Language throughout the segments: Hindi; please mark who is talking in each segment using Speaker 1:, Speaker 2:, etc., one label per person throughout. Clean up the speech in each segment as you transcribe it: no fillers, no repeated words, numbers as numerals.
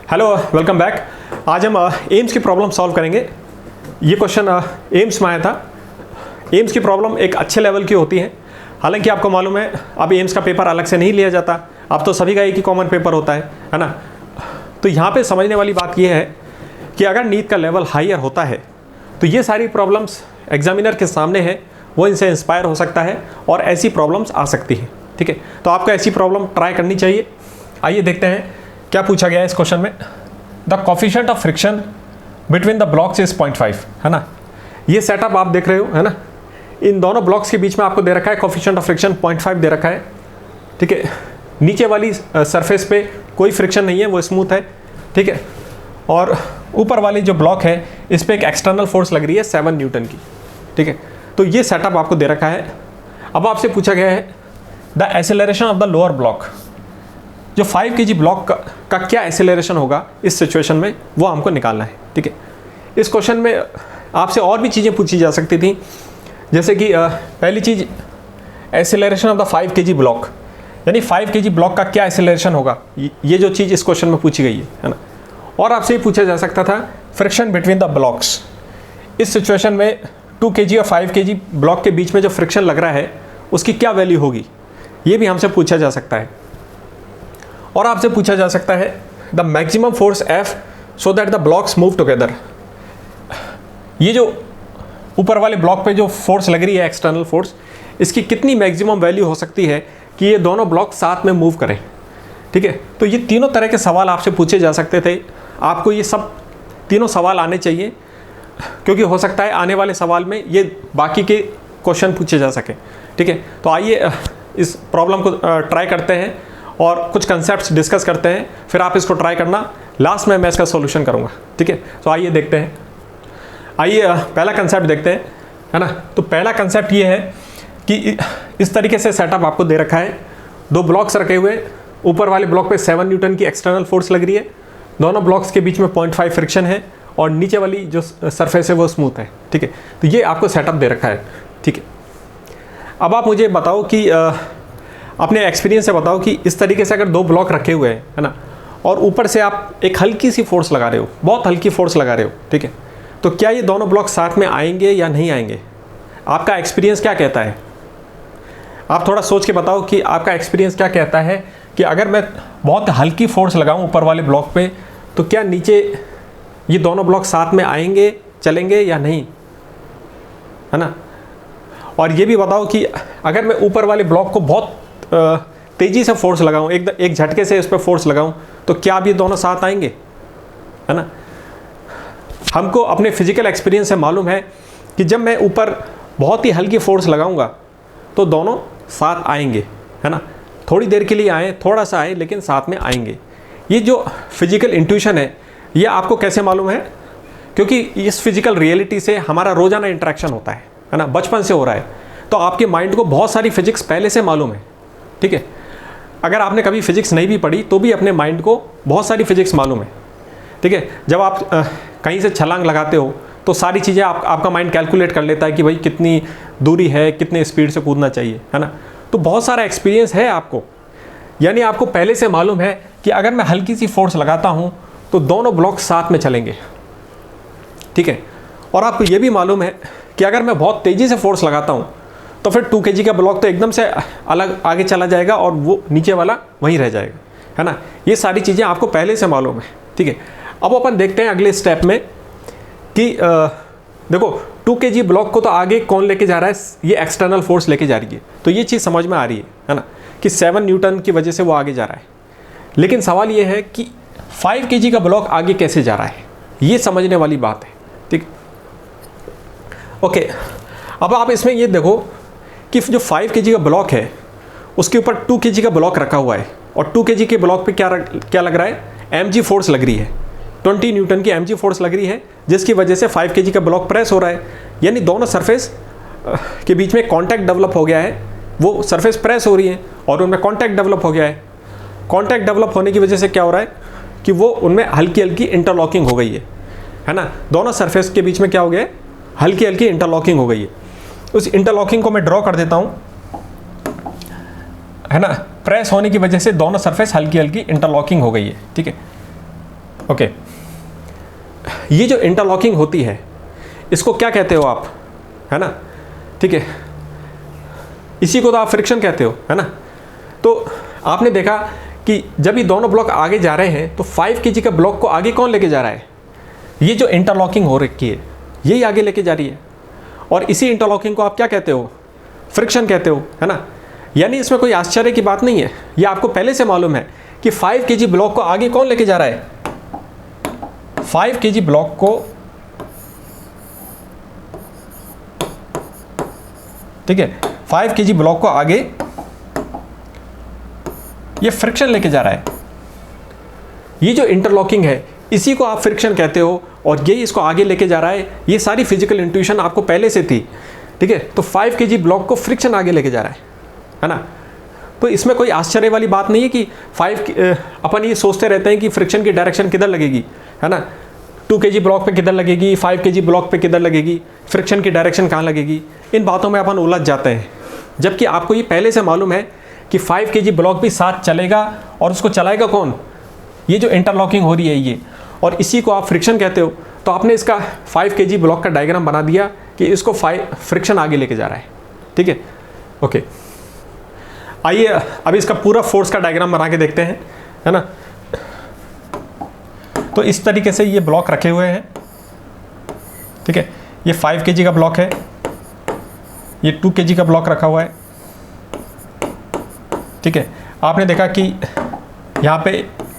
Speaker 1: Hello, welcome back. आज हम एम्स की प्रॉब्लम सॉल्व करेंगे। ये क्वेश्चन एम्स में आया था। एम्स की प्रॉब्लम एक अच्छे लेवल की होती है। हालांकि आपको मालूम है अब एम्स का पेपर अलग से नहीं लिया जाता, अब तो सभी का एक ही कॉमन पेपर होता है ना। तो यहाँ पे समझने वाली बात यह है कि अगर नीट का लेवल हायर होता है तो ये सारी प्रॉब्लम्स एग्जामिनर के सामने है, वो इनसे इंस्पायर हो सकता है और ऐसी प्रॉब्लम्स आ सकती हैं। ठीक है, तो आपको ऐसी प्रॉब्लम ट्राई करनी चाहिए। आइए देखते हैं क्या पूछा गया है इस क्वेश्चन में। The coefficient of friction between the blocks is 0.5, है ना। ये सेटअप आप देख रहे हो, है ना। इन दोनों ब्लॉक्स के बीच में आपको दे रखा है कोफिशिएंट ऑफ फ्रिक्शन 0.5 दे रखा है। ठीक है, नीचे वाली सरफेस पे कोई फ्रिक्शन नहीं है, वो स्मूथ है। ठीक है, और ऊपर वाली जो ब्लॉक है इस पर एक एक्सटर्नल फोर्स लग रही है 7 न्यूटन की। ठीक है, तो ये सेटअप आपको दे रखा है। अब आपसे पूछा गया है the acceleration of the lower block, जो 5 kg ब्लॉक का क्या एक्सेलरेशन होगा इस सिचुएशन में, वो हमको निकालना है। ठीक है, इस क्वेश्चन में आपसे और भी चीज़ें पूछी जा सकती थी, जैसे कि पहली चीज़ acceleration of the 5 kg block, यानी 5 kg ब्लॉक का क्या एक्सेलरेशन होगा, ये जो चीज़ इस क्वेश्चन में पूछी गई है ना। और आपसे ये पूछा जा सकता था फ्रिक्शन बिटवीन द ब्लॉक्स। इस सिचुएशन में 2 kg और 5 kg ब्लॉक के बीच में जो फ्रिक्शन लग रहा है उसकी क्या वैल्यू होगी, ये भी हमसे पूछा जा सकता है। और आपसे पूछा जा सकता है the maximum force F so that the blocks move together. ये जो ऊपर वाले ब्लॉक पे जो फोर्स लग रही है एक्सटर्नल फोर्स, इसकी कितनी मैक्सिमम वैल्यू हो सकती है कि ये दोनों ब्लॉक साथ में मूव करें। ठीक है, तो ये तीनों तरह के सवाल आपसे पूछे जा सकते थे। आपको ये सब तीनों सवाल आने चाहिए, क्योंकि हो सकता है आने वाले सवाल में ये बाकी के क्वेश्चन पूछे जा सके। ठीक है, तो आइए इस प्रॉब्लम को ट्राई करते हैं और कुछ कंसेप्ट्स डिस्कस करते हैं, फिर आप इसको ट्राई करना, लास्ट में मैं इसका सॉल्यूशन करूंगा। ठीक है, तो आइए देखते हैं। आइए पहला कंसेप्ट देखते हैं, है ना। तो पहला कंसेप्ट ये है कि इस तरीके से सेटअप आपको दे रखा है। 2 ब्लॉक्स रखे हुए, ऊपर वाले ब्लॉक पे 7 न्यूटन की एक्सटर्नल फोर्स लग रही है, दोनों ब्लॉक्स के बीच में 0.5 फ्रिक्शन है और नीचे वाली जो सरफेस है वो स्मूथ है। ठीक है, तो ये आपको सेटअप दे रखा है। ठीक है, अब आप मुझे बताओ कि अपने एक्सपीरियंस से बताओ कि इस तरीके से अगर 2 ब्लॉक रखे हुए हैं, है ना, और ऊपर से आप एक हल्की सी फोर्स लगा रहे हो, बहुत हल्की फोर्स लगा रहे हो। ठीक है, तो क्या ये दोनों ब्लॉक साथ में आएंगे या नहीं आएंगे? आपका एक्सपीरियंस क्या कहता है? आप थोड़ा सोच के बताओ कि आपका एक्सपीरियंस क्या कहता है कि अगर मैं बहुत हल्की फोर्स लगाऊं ऊपर वाले ब्लॉक पे, तो क्या नीचे ये दोनों ब्लॉक साथ में आएंगे, चलेंगे या नहीं, है ना। और ये भी बताओ कि अगर मैं ऊपर वाले ब्लॉक को बहुत तेज़ी से फोर्स लगाऊं, एक झटके से इस पर फोर्स लगाऊं, तो क्या अब ये दोनों साथ आएंगे, है ना। हमको अपने फिजिकल एक्सपीरियंस से मालूम है कि जब मैं ऊपर बहुत ही हल्की फोर्स लगाऊंगा तो दोनों साथ आएंगे, है ना। थोड़ी देर के लिए आए, थोड़ा सा आए, लेकिन साथ में आएंगे। ये जो फिजिकल इंट्यूशन है, ये आपको कैसे मालूम है? क्योंकि इस फिजिकल रियलिटी से हमारा रोजाना इंटरेक्शन होता है ना, बचपन से हो रहा है। तो आपके माइंड को बहुत सारी फिजिक्स पहले से मालूम है। ठीक है, अगर आपने कभी फिजिक्स नहीं भी पढ़ी तो भी अपने माइंड को बहुत सारी फिजिक्स मालूम है। ठीक है, जब आप कहीं से छलांग लगाते हो तो सारी चीज़ें आपका माइंड कैलकुलेट कर लेता है कि भाई कितनी दूरी है, कितने स्पीड से कूदना चाहिए, है ना। तो बहुत सारा एक्सपीरियंस है आपको, यानी आपको पहले से मालूम है कि अगर मैं हल्की सी फोर्स लगाता हूँ तो दोनों ब्लॉक साथ में चलेंगे। ठीक है, और आपको ये भी मालूम है कि अगर मैं बहुत तेज़ी से फोर्स लगाता हूँ तो फिर 2 kg का ब्लॉक तो एकदम से अलग आगे चला जाएगा और वो नीचे वाला वहीं रह जाएगा, है ना। ये सारी चीज़ें आपको पहले से मालूम है। ठीक है, अब अपन देखते हैं अगले स्टेप में कि देखो 2 kg ब्लॉक को तो आगे कौन लेके जा रहा है, ये एक्सटर्नल फोर्स लेके जा रही है। तो ये चीज़ समझ में आ रही है ना, कि 7 न्यूटन की वजह से वो आगे जा रहा है। लेकिन सवाल ये है कि 5 kg का ब्लॉक आगे कैसे जा रहा है, ये समझने वाली बात है। ठीक, ओके। अब आप इसमें ये देखो कि जो 5 kg का ब्लॉक है उसके ऊपर 2 kg का ब्लॉक रखा हुआ है, और 2 kg के ब्लॉक पे क्या लग रहा है, mg फोर्स लग रही है, 20 न्यूटन की mg फोर्स लग रही है, जिसकी वजह से 5 kg का ब्लॉक प्रेस हो रहा है। यानी दोनों सरफेस के बीच में कॉन्टैक्ट डेवलप हो गया है, वो सरफेस प्रेस हो रही है और उनमें कॉन्टैक्ट डेवलप हो गया है। कॉन्टैक्ट डेवलप होने की वजह से क्या हो रहा है कि वो उनमें हल्की हल्की इंटरलॉकिंग हो गई है ना। दोनों सरफेस के बीच में क्या हो गया है, हल्की हल्की इंटरलॉकिंग हो गई है। उस इंटरलॉकिंग को मैं ड्रॉ कर देता हूँ, है ना। प्रेस होने की वजह से दोनों सरफेस हल्की हल्की इंटरलॉकिंग हो गई है। ठीक है, ओके, ये जो इंटरलॉकिंग होती है इसको क्या कहते हो आप, है ना, ठीक है, इसी को तो आप फ्रिक्शन कहते हो, है ना। तो आपने देखा कि जब ये दोनों ब्लॉक आगे जा रहे हैं तो 5 kg का ब्लॉक को आगे कौन लेके जा रहा है, ये जो इंटरलॉकिंग हो रखी है यही आगे लेके जा रही है, और इसी इंटरलॉकिंग को आप क्या कहते हो, फ्रिक्शन कहते हो, है ना। यानी इसमें कोई आश्चर्य की बात नहीं है, ये आपको पहले से मालूम है कि 5 kg ब्लॉक को आगे कौन लेके जा रहा है, 5 kg ब्लॉक को, ठीक है, 5 kg ब्लॉक को आगे ये फ्रिक्शन लेके जा रहा है। ये जो इंटरलॉकिंग है इसी को आप फ्रिक्शन कहते हो, और यही इसको आगे लेके जा रहा है। ये सारी फिजिकल इंट्यूशन आपको पहले से थी, ठीक है। तो 5 kg ब्लॉक को फ्रिक्शन आगे लेके जा रहा है ना। तो इसमें कोई आश्चर्य वाली बात नहीं है कि अपन ये सोचते रहते हैं कि फ्रिक्शन की डायरेक्शन किधर लगेगी, है ना, 2 kg ब्लॉक पे किधर लगेगी, 5 kg ब्लॉक पे किधर लगेगी, फ्रिक्शन की डायरेक्शन कहाँ लगेगी, इन बातों में अपन उलझ जाते हैं। जबकि आपको ये पहले से मालूम है कि 5 kg ब्लॉक भी साथ चलेगा, और उसको चलाएगा कौन, ये जो इंटरलॉकिंग हो रही है ये, और इसी को आप फ्रिक्शन कहते हो। तो आपने इसका 5 kg ब्लॉक का डायग्राम बना दिया कि इसको फ्रिक्शन आगे लेके जा रहा है, ठीक है। ओके, आइए अभी इसका पूरा फोर्स का डायग्राम बना के देखते हैं, है ना। तो इस तरीके से ये ब्लॉक रखे हुए हैं, ठीक है। ये 5 kg का ब्लॉक है, ये 2 kg का ब्लॉक रखा हुआ है, ठीक है। आपने देखा कि यहाँ पे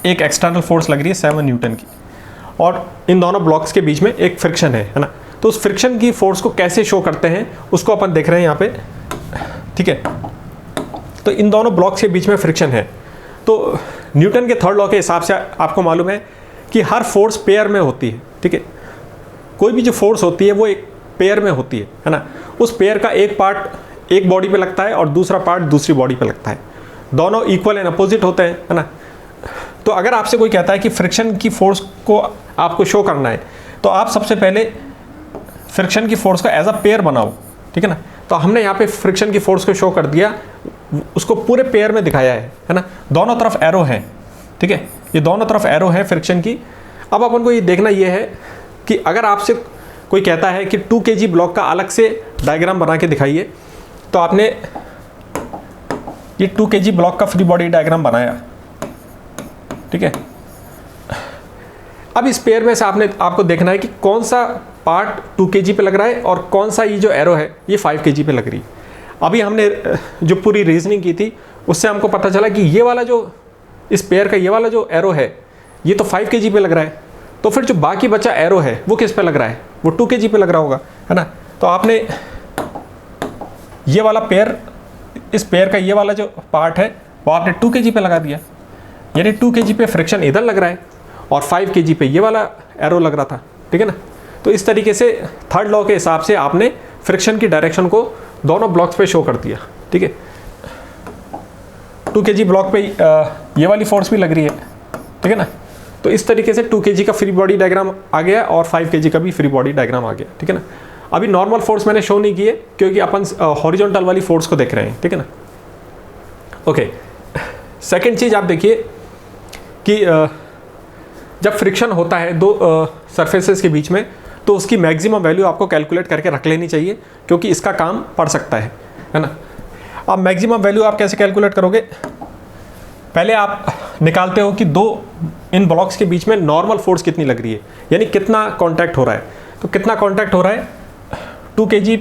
Speaker 1: एक एक्सटर्नल फोर्स लग रही है 7 न्यूटन की, और इन दोनों ब्लॉक्स के बीच में एक फ्रिक्शन है ना। तो उस फ्रिक्शन की फोर्स को कैसे शो करते हैं उसको अपन देख रहे हैं यहाँ पे, ठीक है। तो इन दोनों ब्लॉक्स के बीच में फ्रिक्शन है। तो न्यूटन के थर्ड लॉ के हिसाब से आपको मालूम है कि हर फोर्स पेयर में होती है, ठीक है। कोई भी जो फोर्स होती है वो एक पेयर में होती है ना। उस पेयर का एक पार्ट एक बॉडी पे लगता है और दूसरा पार्ट दूसरी बॉडी पे लगता है, दोनों इक्वल एंड अपोजिट होते हैं, है ना। तो अगर आपसे कोई कहता है कि फ्रिक्शन की फोर्स को आपको शो करना है, तो आप सबसे पहले फ्रिक्शन की फोर्स को एज अ पेयर बनाओ, ठीक है ना। तो हमने यहाँ पे फ्रिक्शन की फोर्स को शो कर दिया, उसको पूरे पेयर में दिखाया है ना। दोनों तरफ एरो है, ठीक है, ये दोनों तरफ एरो है फ्रिक्शन की। अब अपन को ये देखना ये है कि अगर आपसे कोई कहता है कि 2 kg ब्लॉक का अलग से डायग्राम बना के दिखाइए, तो आपने ये 2 kg ब्लॉक का फ्री बॉडी डायग्राम बनाया, ठीक है। अब इस पेयर में से आपको देखना है कि कौन सा पार्ट 2 kg पे लग रहा है और कौन सा ये जो एरो है ये 5 kg पे लग रही है। अभी हमने जो पूरी रीजनिंग की थी उससे हमको पता चला कि ये वाला जो इस पेयर का ये वाला जो एरो है ये तो 5 kg पे लग रहा है, तो फिर जो बाकी बचा एरो है वो किस पे लग रहा है, वो 2 kg पे लग रहा होगा, है ना। तो आपने ये वाला पेयर, इस पेयर का ये वाला जो पार्ट है वो आपने 2 kg पे लगा दिया, यानी 2 kg पे फ्रिक्शन इधर लग रहा है और 5 kg पे ये वाला एरो लग रहा था, ठीक है ना। तो इस तरीके से थर्ड लॉ के हिसाब से आपने फ्रिक्शन की डायरेक्शन को दोनों ब्लॉक्स पे शो कर दिया, ठीक है। 2 kg ब्लॉक पे ये वाली फोर्स भी लग रही है, ठीक है ना। तो इस तरीके से 2 kg का फ्री बॉडी डायग्राम आ गया और 5 kg का भी फ्री बॉडी डायग्राम आ गया, ठीक है ना। अभी नॉर्मल फोर्स मैंने शो नहीं किए क्योंकि अपन हॉरिजॉन्टल वाली फोर्स को देख रहे हैं, ठीक है ना। ओके, सेकंड चीज़ आप देखिए कि जब फ्रिक्शन होता है दो सरफेसेस के बीच में, तो उसकी मैक्सिमम वैल्यू आपको कैलकुलेट करके रख लेनी चाहिए क्योंकि इसका काम पड़ सकता है ना। अब मैक्सिमम वैल्यू आप कैसे कैलकुलेट करोगे, पहले आप निकालते हो कि दो इन ब्लॉक्स के बीच में नॉर्मल फोर्स कितनी लग रही है, यानी कितना कांटेक्ट हो रहा है। तो कितना कांटेक्ट हो रहा है, 2 kg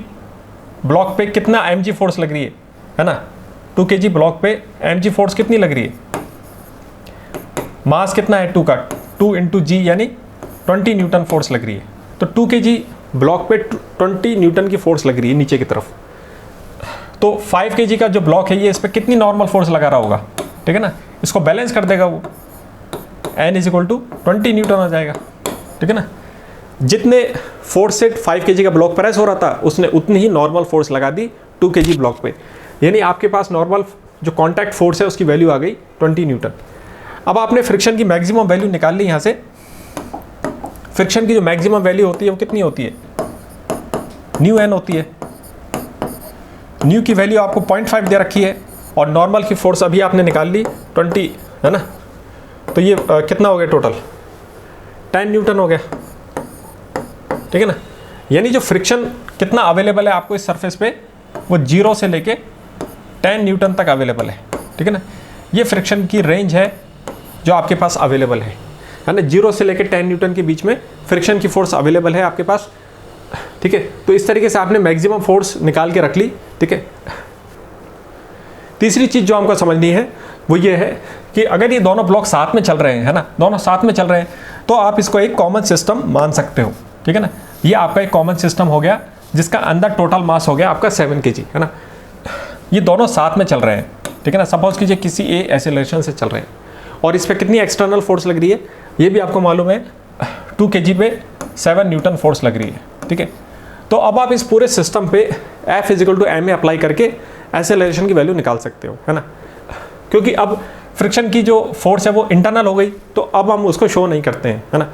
Speaker 1: ब्लॉक पे कितना mg फोर्स लग रही है ना। 2 kg ब्लॉक पे mg फोर्स कितनी लग रही है, मास कितना है 2 का, 2 × g यानी 20 न्यूटन फोर्स लग रही है। तो 2 kg ब्लॉक पे 20 न्यूटन की फोर्स लग रही है नीचे की तरफ। तो 5 kg का जो ब्लॉक है ये इस पर कितनी नॉर्मल फोर्स लगा रहा होगा, ठीक है ना। इसको बैलेंस कर देगा वो, n = 20 न्यूटन आ जाएगा, ठीक है ना। जितने फोर्स से 5 kg का ब्लॉक प्रेस हो रहा था उसने उतनी ही नॉर्मल फोर्स लगा दी 2 kg ब्लॉक पे, यानी आपके पास नॉर्मल जो कांटेक्ट फोर्स है उसकी वैल्यू आ गई 20 न्यूटन। अब आपने फ्रिक्शन की मैक्सिमम वैल्यू निकाल ली यहाँ से। फ्रिक्शन की जो मैक्सिमम वैल्यू होती है वो कितनी होती है, ν होती है। न्यू की वैल्यू आपको 0.5 दे रखी है और नॉर्मल की फोर्स अभी आपने निकाल ली 20, है ना। तो ये कितना हो गया टोटल, 10 न्यूटन हो गया, ठीक है ना। यानी जो फ्रिक्शन कितना अवेलेबल है आपको इस सरफेस पे, वो 0 से लेके 10 न्यूटन तक अवेलेबल है, ठीक है ना। ये फ्रिक्शन की रेंज है जो आपके पास अवेलेबल है ना। 0 से लेके 10 न्यूटन के बीच में फ्रिक्शन की फोर्स अवेलेबल है आपके पास, ठीक है। तो इस तरीके से आपने मैक्सिमम फोर्स निकाल के रख ली, ठीक है। तीसरी चीज़ जो हमको समझनी है वो ये है कि अगर ये दोनों ब्लॉक साथ में चल रहे हैं, है ना, दोनों साथ में चल रहे हैं, तो आप इसको एक कॉमन सिस्टम मान सकते हो, ठीक है ना। ये आपका एक कॉमन सिस्टम हो गया जिसका अंदर टोटल मास हो गया आपका 7 kg, है ना। ये दोनों साथ में चल रहे हैं, ठीक है ना। सपोज कीजिए किसी ए एक्सेलरेशन से चल रहे हैं और इस पर कितनी एक्सटर्नल फोर्स लग रही है ये भी आपको मालूम है, 2 kg पे 7 न्यूटन फोर्स लग रही है, ठीक है। तो अब आप इस पूरे सिस्टम पे F = ma अप्लाई करके एक्सेलरेशन की वैल्यू निकाल सकते हो, है ना। क्योंकि अब फ्रिक्शन की जो फोर्स है वो इंटरनल हो गई, तो अब हम उसको शो नहीं करते हैं, है ना।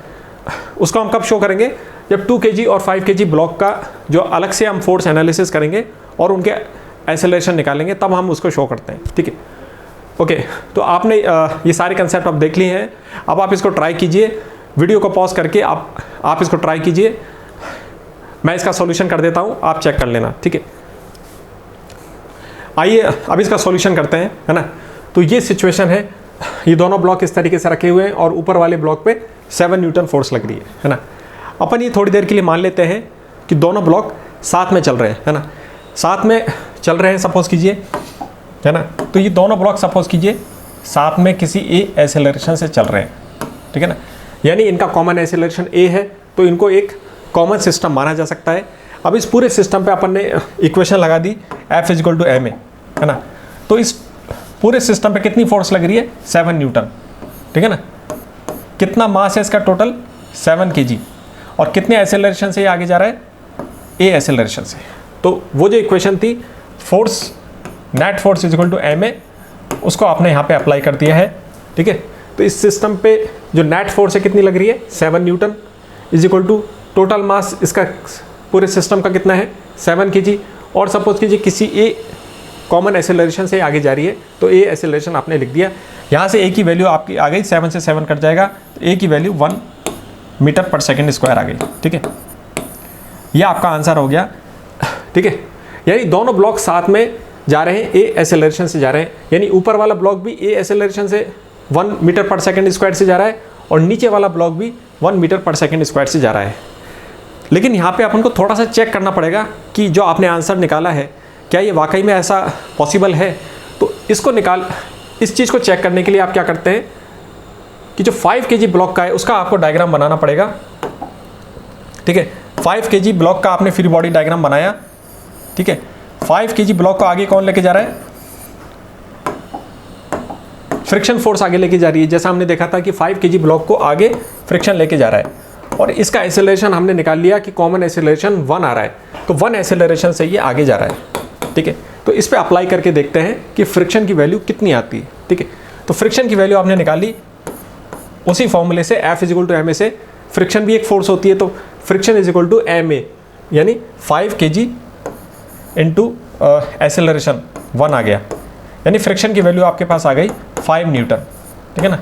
Speaker 1: उसको हम कब शो करेंगे, जब 2 kg और 5 kg ब्लॉक का जो अलग से हम फोर्स एनालिसिस करेंगे और उनके एक्सेलरेशन निकालेंगे, तब हम उसको शो करते हैं, ठीक है। ओके, तो आपने ये सारे कंसेप्ट आप देख लिए हैं। अब आप इसको ट्राई कीजिए, वीडियो को पॉज करके आप इसको ट्राई कीजिए। मैं इसका सॉल्यूशन कर देता हूँ, आप चेक कर लेना, ठीक है। आइए अब इसका सॉल्यूशन करते हैं, है ना। तो ये सिचुएशन है, ये दोनों ब्लॉक इस तरीके से रखे हुए हैं और ऊपर वाले ब्लॉक पे 7 न्यूटन फोर्स लग रही है ना। अपन ये थोड़ी देर के लिए मान लेते हैं कि दोनों ब्लॉक साथ में चल रहे हैं, है ना, साथ में चल रहे हैं सपोज कीजिए, है ना। तो ये दोनों ब्लॉक सपोज कीजिए साथ में किसी ए एक्सेलरेशन से चल रहे हैं, ठीक है ना। यानी इनका कॉमन एक्सेलरेशन ए है, तो इनको एक कॉमन सिस्टम माना जा सकता है। अब इस पूरे सिस्टम पे अपन ने इक्वेशन लगा दी F = ma, है ना। तो इस पूरे सिस्टम पे कितनी फोर्स लग रही है, 7 न्यूटन, ठीक है ना। कितना मास है इसका टोटल, 7 kg, और कितने एक्सेलरेशन से ये आगे जा रहा है, ए एक्सेलरेशन से। तो वो जो इक्वेशन थी फोर्स, नेट फोर्स = ma, उसको आपने यहाँ पे अप्लाई कर दिया है, ठीक है। तो इस सिस्टम पे जो नेट फोर्स है कितनी लग रही है, 7 न्यूटन = टोटल मास इसका पूरे सिस्टम का कितना है, 7 kg। और सपोज कीजिए किसी ए कॉमन एक्सेलरेशन से आगे जा रही है, तो ए एक्सेलरेशन आपने लिख दिया। यहाँ से ए की वैल्यू आपकी आ गई, 7 से 7 कट जाएगा, तो ए की वैल्यू 1 मीटर/सेकंड² आ गई, ठीक है। यह आपका आंसर हो गया, ठीक है। यानी दोनों ब्लॉक साथ में जा रहे हैं, ए एक्सेलरेशन से जा रहे हैं, यानी ऊपर वाला ब्लॉक भी ए एक्सेलरेशन से 1 मीटर/सेकंड² से जा रहा है और नीचे वाला ब्लॉक भी 1 मीटर/सेकंड² से जा रहा है। लेकिन यहाँ पे अपन को थोड़ा सा चेक करना पड़ेगा कि जो आपने आंसर निकाला है क्या ये वाकई में ऐसा पॉसिबल है। तो इस चीज़ को चेक करने के लिए आप क्या करते हैं कि जो 5 kg ब्लॉक का है उसका आपको डायग्राम बनाना पड़ेगा, ठीक है। 5 kg ब्लॉक का आपने फ्री बॉडी डायग्राम बनाया, ठीक है। 5 kg ब्लॉक को आगे कौन लेके जा रहा है, फ्रिक्शन फोर्स आगे लेके जा रही है। जैसा हमने देखा था कि 5 kg ब्लॉक को आगे फ्रिक्शन लेके जा रहा है और इसका एक्सेलरेशन हमने निकाल लिया कि कॉमन एक्सेलरेशन 1 आ रहा है, तो 1 एक्सेलरेशन से ये आगे जा रहा है, ठीक है। तो इस पे अप्लाई करके देखते हैं कि फ्रिक्शन की वैल्यू कितनी आती है, ठीक है। तो फ्रिक्शन की वैल्यू आपने निकाली उसी फॉर्मूले से, F = ma से। फ्रिक्शन भी एक फोर्स होती है, तो फ्रिक्शन = ma, यानी 5 kg इंटू एक्सेलरेशन 1 आ गया, यानी फ्रिक्शन की वैल्यू आपके पास आ गई 5 न्यूटन, ठीक है ना।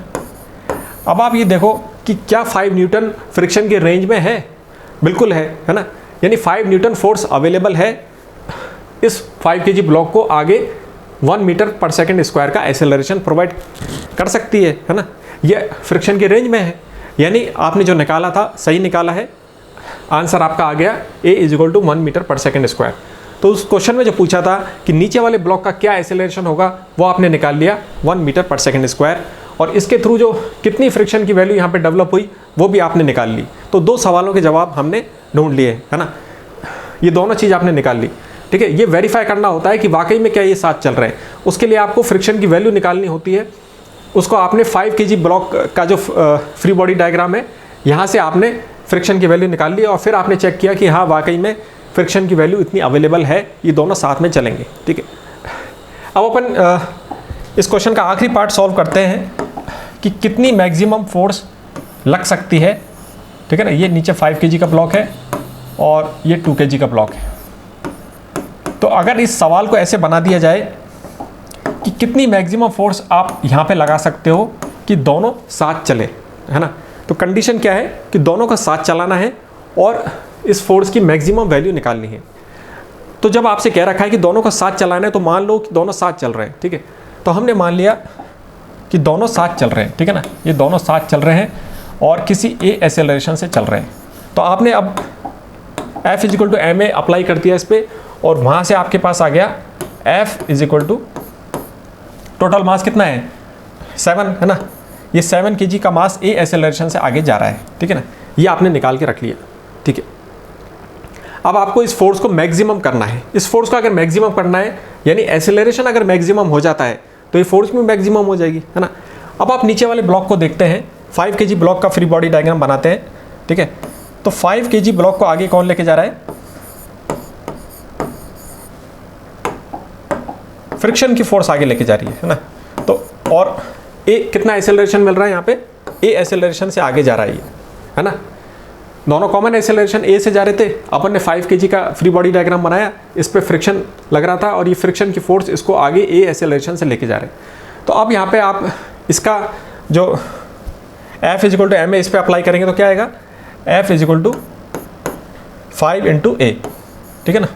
Speaker 1: अब आप ये देखो कि क्या 5 न्यूटन फ्रिक्शन के रेंज में है, बिल्कुल है ना। यानी 5 न्यूटन फोर्स अवेलेबल है इस 5 kg ब्लॉक को आगे 1 मीटर/सेकंड² का एक्सेलरेशन प्रोवाइड कर सकती है ना। ये फ्रिक्शन के रेंज में है, यानी आपने जो निकाला था सही निकाला है, आंसर आपका आ गया A = 1 मीटर/सेकंड²। तो उस क्वेश्चन में जो पूछा था कि नीचे वाले ब्लॉक का क्या एक्सेलरेशन होगा, वो आपने निकाल लिया 1 मीटर/सेकंड², और इसके थ्रू जो कितनी फ्रिक्शन की वैल्यू यहाँ पे डेवलप हुई वो भी आपने निकाल ली। तो 2 सवालों के जवाब हमने ढूंढ लिए, है ना। ये दोनों चीज़ आपने निकाल ली, ठीक है। ये वेरीफाई करना होता है कि वाकई में क्या ये साथ चल रहे हैं। उसके लिए आपको फ्रिक्शन की वैल्यू निकालनी होती है। उसको आपने 5 kg ब्लॉक का जो फ्री बॉडी डायग्राम है, यहाँ से आपने फ्रिक्शन की वैल्यू निकाल ली और फिर आपने चेक किया कि हाँ वाकई में फ्रिक्शन की वैल्यू इतनी अवेलेबल है, ये दोनों साथ में चलेंगे, ठीक है। अब अपन इस क्वेश्चन का आखिरी पार्ट सॉल्व करते हैं कि कितनी मैक्सिमम फोर्स लग सकती है, ठीक है ना। ये नीचे 5 kg का ब्लॉक है और ये 2 kg का ब्लॉक है। तो अगर इस सवाल को ऐसे बना दिया जाए कि कितनी मैक्सिमम फोर्स आप यहाँ पे लगा सकते हो कि दोनों साथ चले, है ना। तो कंडीशन क्या है कि दोनों का साथ चलाना है और इस फोर्स की मैक्सिमम वैल्यू निकालनी है। तो जब आपसे कह रखा है कि दोनों का साथ चलाना है तो मान लो कि दोनों साथ चल रहे हैं, ठीक है। तो हमने मान लिया कि दोनों साथ चल रहे हैं, ठीक है ना, ये दोनों साथ चल रहे हैं और किसी ए एक्सेलरेशन से चल रहे हैं। तो आपने अब F = ma अप्लाई कर दिया इस पर और वहाँ से आपके पास आ गया F = टोटल मास कितना है 7 है ना, ये 7 kg का मास ए एक्सेलरेशन से आगे जा रहा है, ठीक है ना, ये आपने निकाल के रख लिया, ठीक है। अब आपको इस फोर्स को मैक्सिमम करना है। इस फोर्स को अगर मैक्सिमम करना है यानी एक्सेलरेशन अगर मैक्सिमम हो जाता है तो ये फोर्स भी मैक्सिमम हो जाएगी, है ना। अब आप नीचे वाले ब्लॉक को देखते हैं, 5 kg ब्लॉक का फ्री बॉडी डायग्राम बनाते हैं, ठीक है। तो 5 kg ब्लॉक को आगे कौन लेके जा रहा है, फ्रिक्शन की फोर्स आगे लेके जा रही है ना। तो और ए कितना एक्सेलरेशन मिल रहा है यहाँ पे, ए एक्सेलरेशन से आगे जा रहा है ना। दोनों कॉमन एक्सेलरेशन ए से जा रहे थे, अपन ने 5 kg का फ्री बॉडी डायग्राम बनाया, इस पे फ्रिक्शन लग रहा था और ये फ्रिक्शन की फोर्स इसको आगे ए एक्सेलरेशन से लेके जा रहे हैं। तो अब यहाँ पे आप इसका जो F = ma इस पे अप्लाई करेंगे तो क्या आएगा, F = 5 × a, ठीक है ना।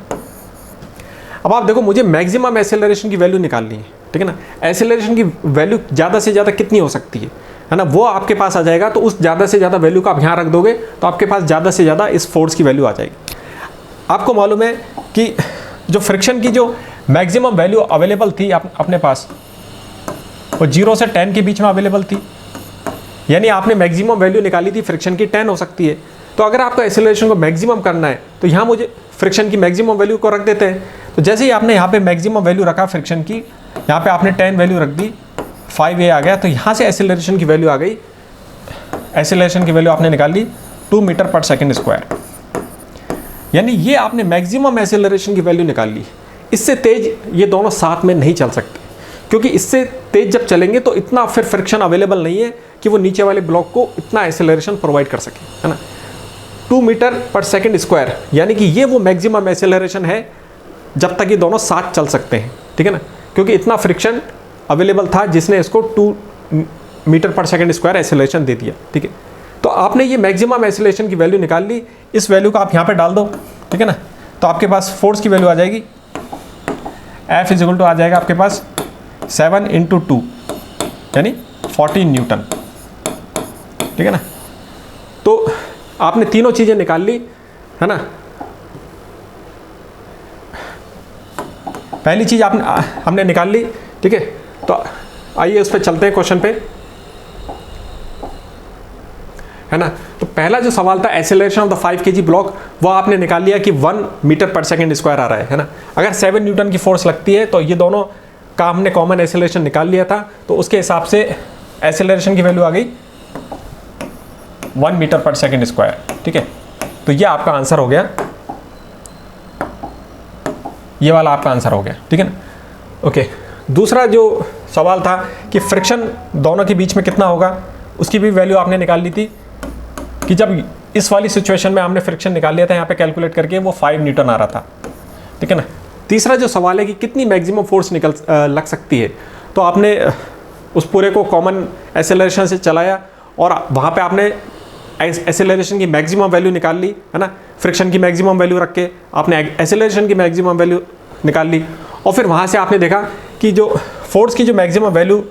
Speaker 1: अब आप देखो मुझे मैक्सिमम एक्सेलरेशन की वैल्यू निकालनी है, ठीक है ना। एक्सेलरेशन की वैल्यू ज़्यादा से ज़्यादा कितनी हो सकती है ना, वो आपके पास आ जाएगा। तो उस ज़्यादा से ज़्यादा वैल्यू को आप यहाँ रख दोगे तो आपके पास ज़्यादा से ज़्यादा इस फोर्स की वैल्यू आ जाएगी। आपको मालूम है कि जो फ्रिक्शन की जो मैक्सिमम वैल्यू अवेलेबल थी अपने पास वो 0 से 10 के बीच में अवेलेबल थी, यानी आपने मैक्सिमम वैल्यू निकाली थी फ्रिक्शन की 10 हो सकती है। तो अगर आपको एक्सेलरेशन को मैक्सिमम करना है तो यहाँ मुझे फ्रिक्शन की मैक्सिमम वैल्यू को रख देते हैं। तो जैसे ही आपने यहाँ पे मैक्सिमम वैल्यू रखा फ्रिक्शन की, यहाँ पे आपने 10 वैल्यू रख दी, 5a आ गया, तो यहाँ से एक्सेलरेशन की वैल्यू आ गई। एक्सेलरेशन की वैल्यू आपने निकाल ली 2 मीटर/सेकंड², यानी ये आपने मैक्सिमम एक्सेलरेशन की वैल्यू निकाल ली। इससे तेज ये दोनों साथ में नहीं चल सकते, क्योंकि इससे तेज जब चलेंगे तो इतना फिर फ्रिक्शन अवेलेबल नहीं है कि वो नीचे वाले ब्लॉक को इतना एक्सेलरेशन प्रोवाइड कर सके, है ना। 2 मीटर/सेकंड², यानी कि ये वो मैक्सिमम एक्सेलरेशन है जब तक ये दोनों साथ चल सकते हैं, ठीक है ना, क्योंकि इतना फ्रिक्शन अवेलेबल था जिसने इसको 2 मीटर/सेकंड² एक्सेलरेशन दे दिया, ठीक है। तो आपने ये मैक्सिमम एक्सेलरेशन की वैल्यू निकाल ली, इस वैल्यू को आप यहाँ पे डाल दो, ठीक है ना। तो आपके पास फोर्स की वैल्यू आ जाएगी, F = आ जाएगा आपके पास 7 × 2 यानी 14 न्यूटन, ठीक है ना। तो आपने तीनों चीज़ें निकाल ली, है ना। पहली चीज़ हमने निकाल ली, ठीक है। तो आइए उस पर चलते हैं क्वेश्चन पे, है ना। तो पहला जो सवाल था acceleration of the 5 kg block, वो आपने निकाल लिया कि 1 मीटर/सेकंड² आ रहा है ना। अगर 7 न्यूटन की फोर्स लगती है तो ये दोनों का हमने कॉमन एक्सेलरेशन निकाल लिया था, तो उसके हिसाब से एक्सेलरेशन की वैल्यू आ गई 1 मीटर/सेकंड², ठीक है। तो ये आपका आंसर हो गया, ये वाला आपका आंसर हो गया, ठीक है ना। ओके, दूसरा जो सवाल था कि फ्रिक्शन दोनों के बीच में कितना होगा, उसकी भी वैल्यू आपने निकाल ली थी कि जब इस वाली सिचुएशन में हमने फ्रिक्शन निकाल लिया था यहाँ पे कैलकुलेट करके, वो 5 न्यूटन आ रहा था, ठीक है ना। तीसरा जो सवाल है कि कितनी मैक्सिमम फोर्स लग सकती है, तो आपने उस पूरे को कॉमन एक्सेलरेशन से चलाया और वहाँ पे आपने एक्सेलरेशन की मैक्सिमम वैल्यू निकाल ली, है ना। फ्रिक्शन की मैक्सिमम वैल्यू रख के आपने एक्सेलरेशन की मैक्सिमम वैल्यू निकाल ली और फिर वहाँ से आपने देखा कि जो फोर्स की जो मैक्सिमम वैल्यू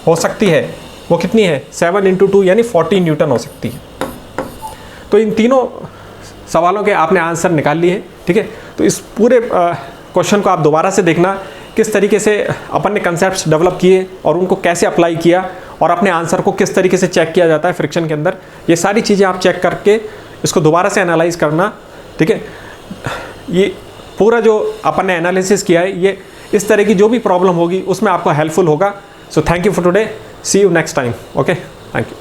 Speaker 1: हो सकती है वो कितनी है, 7 × 2 यानी 14 न्यूटन हो सकती है। तो इन तीनों सवालों के आपने आंसर निकाल लिए हैं, ठीक है। तो इस पूरे क्वेश्चन को आप दोबारा से देखना किस तरीके से अपन ने कंसेप्ट्स डेवलप किए और उनको कैसे अप्लाई किया और अपने आंसर को किस तरीके से चेक किया जाता है फ्रिक्शन के अंदर, ये सारी चीज़ें आप चेक करके इसको दोबारा से एनालाइज करना, ठीक है। ये पूरा जो अपन ने एनालिसिस किया है ये इस तरह की जो भी प्रॉब्लम होगी उसमें आपको हेल्पफुल होगा। So thank you for today, see you next time, okay, thank you.